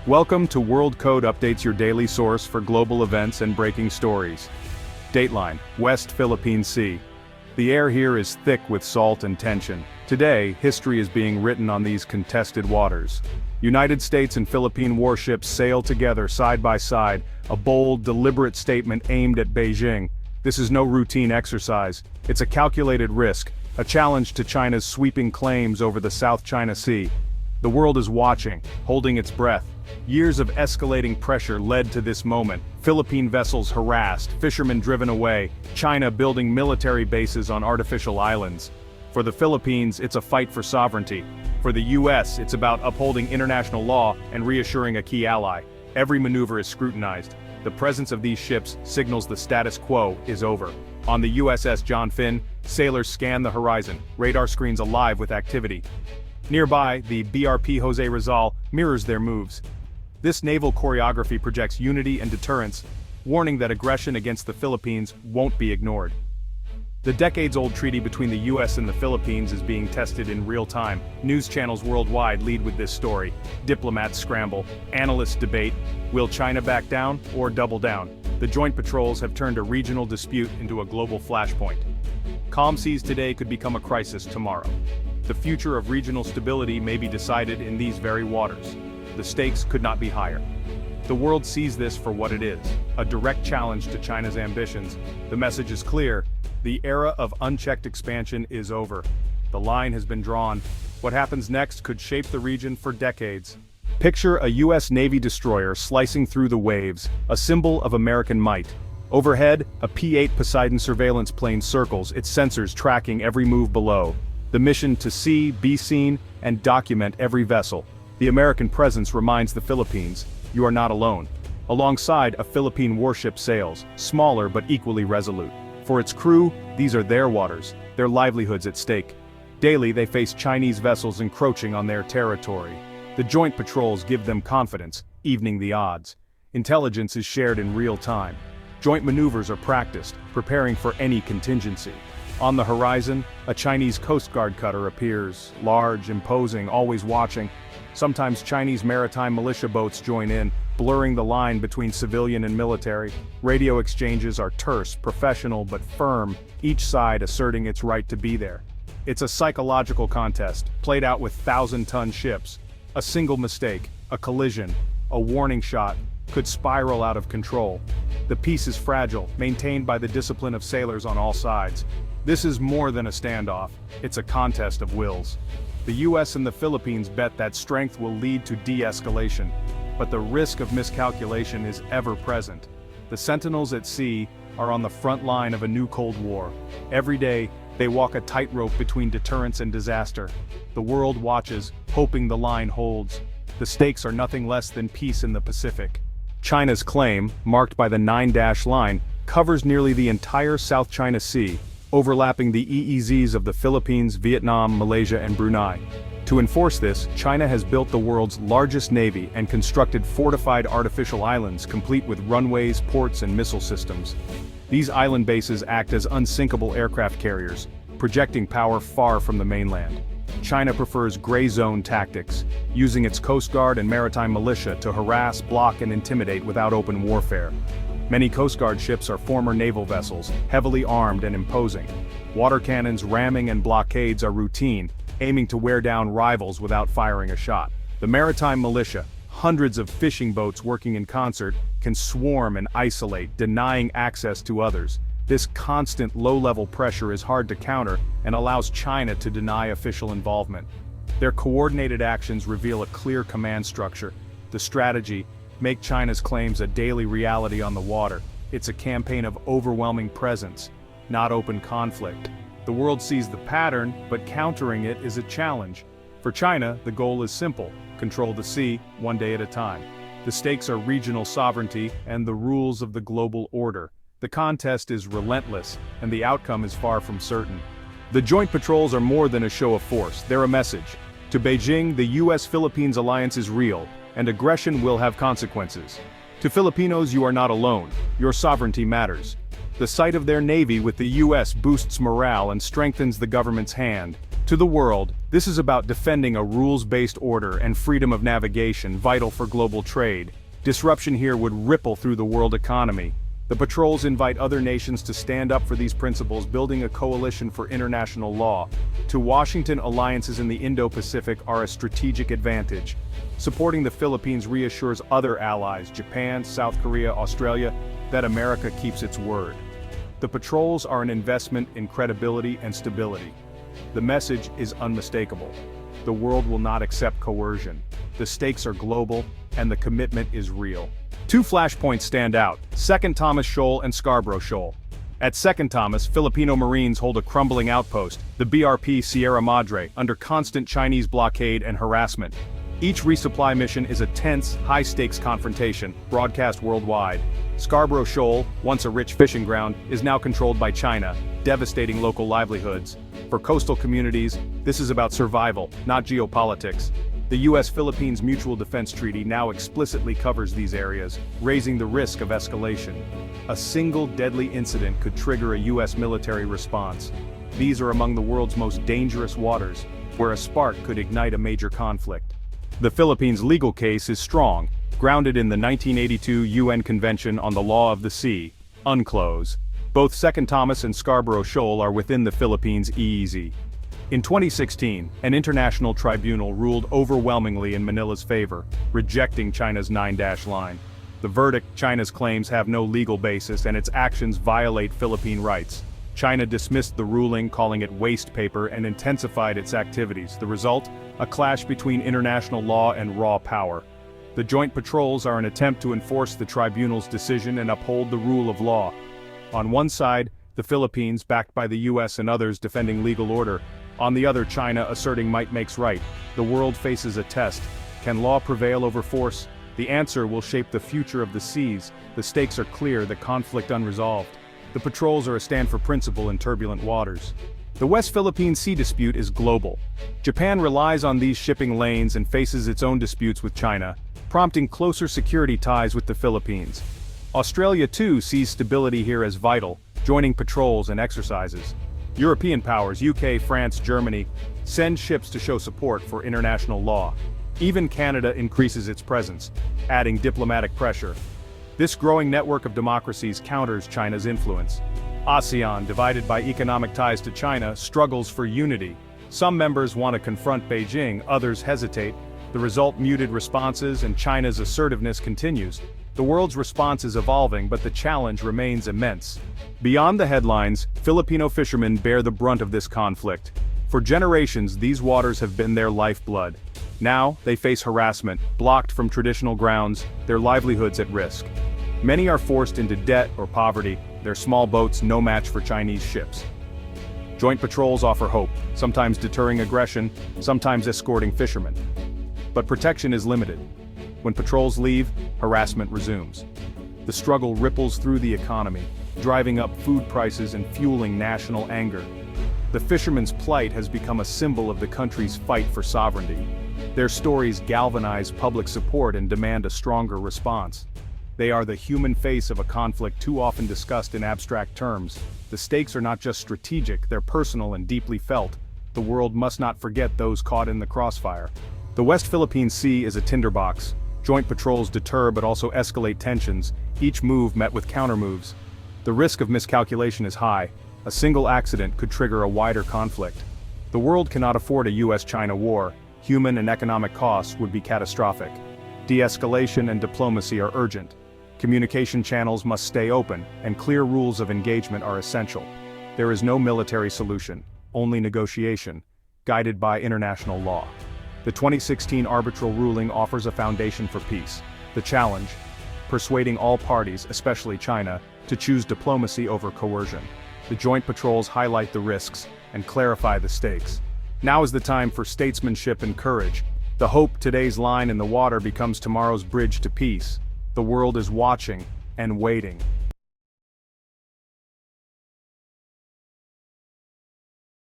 Welcome to World Code Updates, your daily source for global events and breaking stories. Dateline, West Philippine Sea. The air here is thick with salt and tension. Today, history is being written on these contested waters. United States and Philippine warships sail together side by side, a bold, deliberate statement aimed at Beijing. This is no routine exercise. It's a calculated risk, a challenge to China's sweeping claims over the South China Sea. The world is watching, holding its breath. Years of escalating pressure led to this moment. Philippine vessels harassed, fishermen driven away, China building military bases on artificial islands. For the Philippines, it's a fight for sovereignty. For the U.S., it's about upholding international law and reassuring a key ally. Every maneuver is scrutinized. The presence of these ships signals the status quo is over. On the USS John Finn, sailors scan the horizon, radar screens alive with activity. Nearby, the BRP Jose Rizal mirrors their moves. This naval choreography projects unity and deterrence, warning that aggression against the Philippines won't be ignored. The decades-old treaty between the U.S. and the Philippines is being tested in real time. News channels worldwide lead with this story. Diplomats scramble, analysts debate, will China back down or double down? The joint patrols have turned a regional dispute into a global flashpoint. Calm seas today could become a crisis tomorrow. The future of regional stability may be decided in these very waters. The stakes could not be higher. The world sees this for what it is, a direct challenge to China's ambitions. The message is clear. The era of unchecked expansion is over. The line has been drawn. What happens next could shape the region for decades. Picture a U.S. Navy destroyer slicing through the waves, a symbol of American might. Overhead, a P-8 Poseidon surveillance plane circles, its sensors tracking every move below. The mission to see, be seen, and document every vessel. The American presence reminds the Philippines, you are not alone. Alongside, a Philippine warship sails, smaller but equally resolute. For its crew, these are their waters, their livelihoods at stake. Daily they face Chinese vessels encroaching on their territory. The joint patrols give them confidence, evening the odds. Intelligence is shared in real time. Joint maneuvers are practiced, preparing for any contingency. On the horizon, a Chinese Coast Guard cutter appears, large, imposing, always watching. Sometimes Chinese maritime militia boats join in, blurring the line between civilian and military. Radio exchanges are terse, professional but firm, each side asserting its right to be there. It's a psychological contest, played out with 1,000-ton ships. A single mistake, a collision, a warning shot, could spiral out of control. The peace is fragile, maintained by the discipline of sailors on all sides. This is more than a standoff, it's a contest of wills. The U.S. and the Philippines bet that strength will lead to de-escalation, but the risk of miscalculation is ever present. The sentinels at sea are on the front line of a new Cold War. Every day, they walk a tightrope between deterrence and disaster. The world watches, hoping the line holds. The stakes are nothing less than peace in the Pacific. China's claim, marked by the 9-dash line, covers nearly the entire South China Sea, overlapping the EEZs of the Philippines, Vietnam, Malaysia, and Brunei. To enforce this, China has built the world's largest navy and constructed fortified artificial islands complete with runways, ports, and missile systems. These island bases act as unsinkable aircraft carriers, projecting power far from the mainland. China prefers gray zone tactics, using its Coast Guard and maritime militia to harass, block, and intimidate without open warfare. Many Coast Guard ships are former naval vessels, heavily armed and imposing. Water cannons, ramming, and blockades are routine, aiming to wear down rivals without firing a shot. The maritime militia, hundreds of fishing boats working in concert, can swarm and isolate, denying access to others. This constant low-level pressure is hard to counter and allows China to deny official involvement. Their coordinated actions reveal a clear command structure. The strategy, make China's claims a daily reality on the water. It's a campaign of overwhelming presence, not open conflict. The world sees the pattern, but countering it is a challenge. For China, the goal is simple: control the sea, one day at a time. The stakes are regional sovereignty and the rules of the global order. The contest is relentless, and the outcome is far from certain. The joint patrols are more than a show of force, they're a message. To Beijing, the U.S. Philippines alliance is real, and aggression will have consequences. To Filipinos, you are not alone. Your sovereignty matters. The sight of their navy with the U.S. boosts morale and strengthens the government's hand. To To the world, this is about defending a rules-based order and freedom of navigation vital for global trade. Disruption here would ripple through the world economy. The patrols invite other nations to stand up for these principles, building a coalition for international law. To Washington, alliances in the Indo-Pacific are a strategic advantage. Supporting the Philippines reassures other allies, Japan, South Korea, Australia, that America keeps its word. The patrols are an investment in credibility and stability. The message is unmistakable. The world will not accept coercion. The stakes are global, and the commitment is real. Two flashpoints stand out: Second Thomas Shoal and Scarborough Shoal. At Second Thomas, Filipino Marines hold a crumbling outpost, the BRP Sierra Madre, under constant Chinese blockade and harassment. Each resupply mission is a tense, high-stakes confrontation, broadcast worldwide. Scarborough Shoal, once a rich fishing ground, is now controlled by China, devastating local livelihoods. For coastal communities, this is about survival, not geopolitics. The U.S. Philippines Mutual Defense Treaty now explicitly covers these areas, raising the risk of escalation. A single deadly incident could trigger a U.S. military response. These are among the world's most dangerous waters, where a spark could ignite a major conflict. The Philippines' legal case is strong, grounded in the 1982 UN Convention on the Law of the Sea, UNCLOS. Both Second Thomas and Scarborough Shoal are within the Philippines' EEZ. In 2016, an international tribunal ruled overwhelmingly in Manila's favor, rejecting China's 9-dash line. The verdict: China's claims have no legal basis and its actions violate Philippine rights. China dismissed the ruling, calling it waste paper, and intensified its activities. The result? A clash between international law and raw power. The joint patrols are an attempt to enforce the tribunal's decision and uphold the rule of law. On one side, the Philippines, backed by the U.S. and others defending legal order. On the other, China asserting might makes right. The world faces a test. Can law prevail over force? The answer will shape the future of the seas. The stakes are clear, the conflict unresolved. The patrols are a stand for principle in turbulent waters. The West Philippine Sea dispute is global. Japan relies on these shipping lanes and faces its own disputes with China, prompting closer security ties with the Philippines. Australia too sees stability here as vital, joining patrols and exercises. European powers, UK, France, Germany, send ships to show support for international law. Even Canada increases its presence, adding diplomatic pressure. This growing network of democracies counters China's influence. ASEAN, divided by economic ties to China, struggles for unity. Some members want to confront Beijing, others hesitate. The result: muted responses, and China's assertiveness continues. The world's response is evolving, but the challenge remains immense. Beyond the headlines, Filipino fishermen bear the brunt of this conflict. For generations, these waters have been their lifeblood. Now, they face harassment, blocked from traditional grounds, their livelihoods at risk. Many are forced into debt or poverty, their small boats no match for Chinese ships. Joint patrols offer hope, sometimes deterring aggression, sometimes escorting fishermen. But protection is limited. When patrols leave, harassment resumes. The struggle ripples through the economy, driving up food prices and fueling national anger. The fishermen's plight has become a symbol of the country's fight for sovereignty. Their stories galvanize public support and demand a stronger response. They are the human face of a conflict too often discussed in abstract terms. The stakes are not just strategic, they're personal and deeply felt. The world must not forget those caught in the crossfire. The West Philippine Sea is a tinderbox. Joint patrols deter but also escalate tensions, each move met with countermoves. The risk of miscalculation is high. A single accident could trigger a wider conflict. The world cannot afford a U.S.-China war. Human and economic costs would be catastrophic. De-escalation and diplomacy are urgent. Communication channels must stay open, and clear rules of engagement are essential. There is no military solution, only negotiation, guided by international law. The 2016 arbitral ruling offers a foundation for peace. The challenge: persuading all parties, especially China, to choose diplomacy over coercion. The joint patrols highlight the risks and clarify the stakes. Now is the time for statesmanship and courage. The hope today's line in the water becomes tomorrow's bridge to peace. The world is watching and waiting.